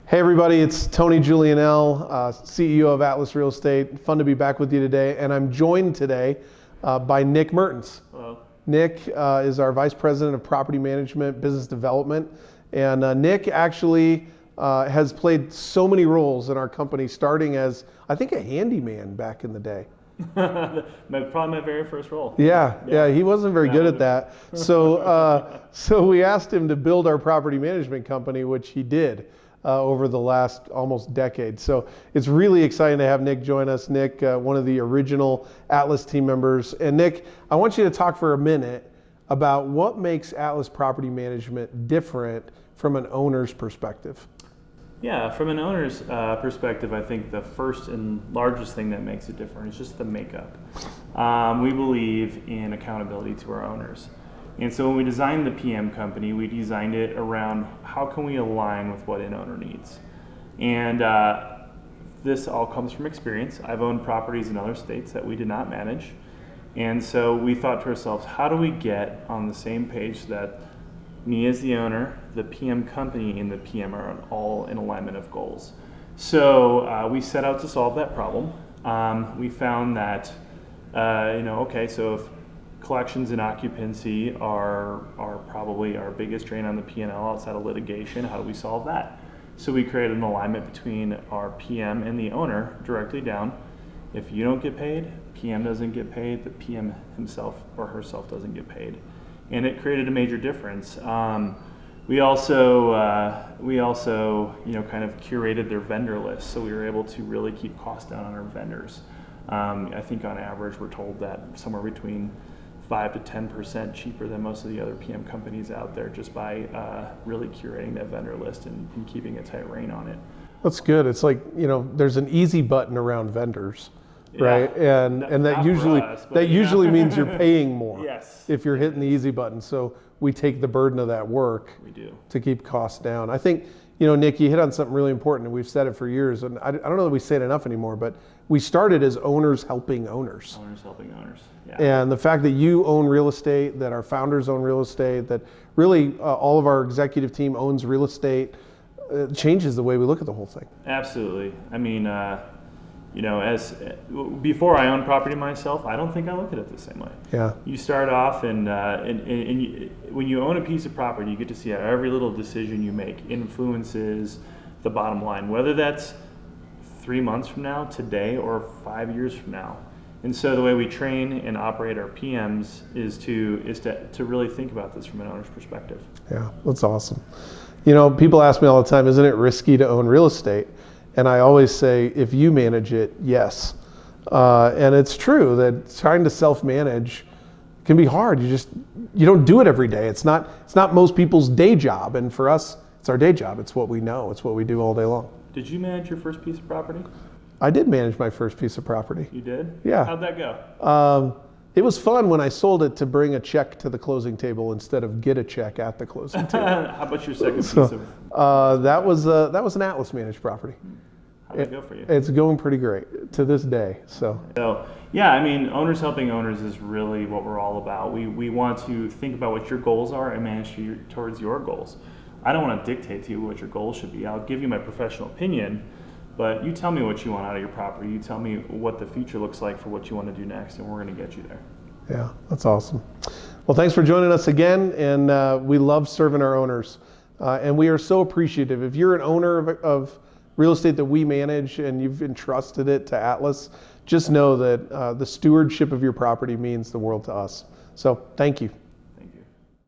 Hey everybody, it's Tony Julianelle, CEO of Atlas Real Estate. Fun to be back with you today, and I'm joined today by Nick Mertens. Hello. Nick is our Vice President of Property Management, Business Development, and Nick actually has played so many roles in our company, starting as, I think, a handyman back in the day. Probably my very first role. Yeah, he wasn't very good at that. So we asked him to build our property management company, which he did. Over the last almost decade. So it's really exciting to have Nick join us. Nick, one of the original Atlas team members. And Nick, I want you to talk for a minute about what makes Atlas Property Management different from an owner's perspective. Yeah, from an owner's perspective, I think the first and largest thing that makes it different is just the makeup. We believe in accountability to our owners. And so when we designed the PM company, we designed it around how can we align with what an owner needs. And this all comes from experience. I've owned properties in other states that we did not manage. And so we thought to ourselves, how do we get on the same page that me as the owner, the PM company, and the PM are all in alignment of goals? So we set out to solve that problem. We found that, so if collections and occupancy are probably our biggest drain on the P&L outside of litigation. How do we solve that? So we created an alignment between our PM and the owner directly down. If you don't get paid, PM doesn't get paid, the PM himself or herself doesn't get paid. And it created a major difference. We also kind of curated their vendor list, so we were able to really keep costs down on our vendors. I think on average we're told that somewhere between 5 to 10% cheaper than most of the other PM companies out there, just by really curating that vendor list and keeping a tight rein on it. That's good. It's like, there's an easy button around vendors, right? Yeah, and that usually means you're paying more. Yes. If you're hitting the easy button. So we take the burden of that work. We do. To keep costs down. I think, Nick, you hit on something really important, and we've said it for years, and I don't know that we say it enough anymore, but we started as owners helping owners. Owners helping owners, yeah. And the fact that you own real estate, that our founders own real estate, that really all of our executive team owns real estate, changes the way we look at the whole thing. Absolutely. I mean, as before I owned property myself, I don't think I look at it the same way. Yeah. You start off and when you own a piece of property, you get to see how every little decision you make influences the bottom line, whether that's 3 months from now, today, or 5 years from now. And so the way we train and operate our PMs is to really think about this from an owner's perspective. Yeah, that's awesome. People ask me all the time, isn't it risky to own real estate? And I always say, if you manage it, yes. And it's true that trying to self-manage can be hard. You don't do it every day. It's not most people's day job. And for us, it's our day job. It's what we know. It's what we do all day long. Did you manage your first piece of property? I did manage my first piece of property. You did? Yeah. How'd that go? It was fun when I sold it to bring a check to the closing table instead of get a check at the closing table. How about your second piece of? That was an Atlas managed property. How'd it go for you? It's going pretty great to this day. So yeah, I mean, owners helping owners is really what we're all about. We want to think about what your goals are and manage towards your goals. I don't want to dictate to you what your goals should be. I'll give you my professional opinion, but you tell me what you want out of your property. You tell me what the future looks like for what you want to do next, and we're going to get you there. Yeah, that's awesome. Well, thanks for joining us again, and we love serving our owners. And we are so appreciative. If you're an owner of real estate that we manage and you've entrusted it to Atlas, just know that the stewardship of your property means the world to us. So thank you.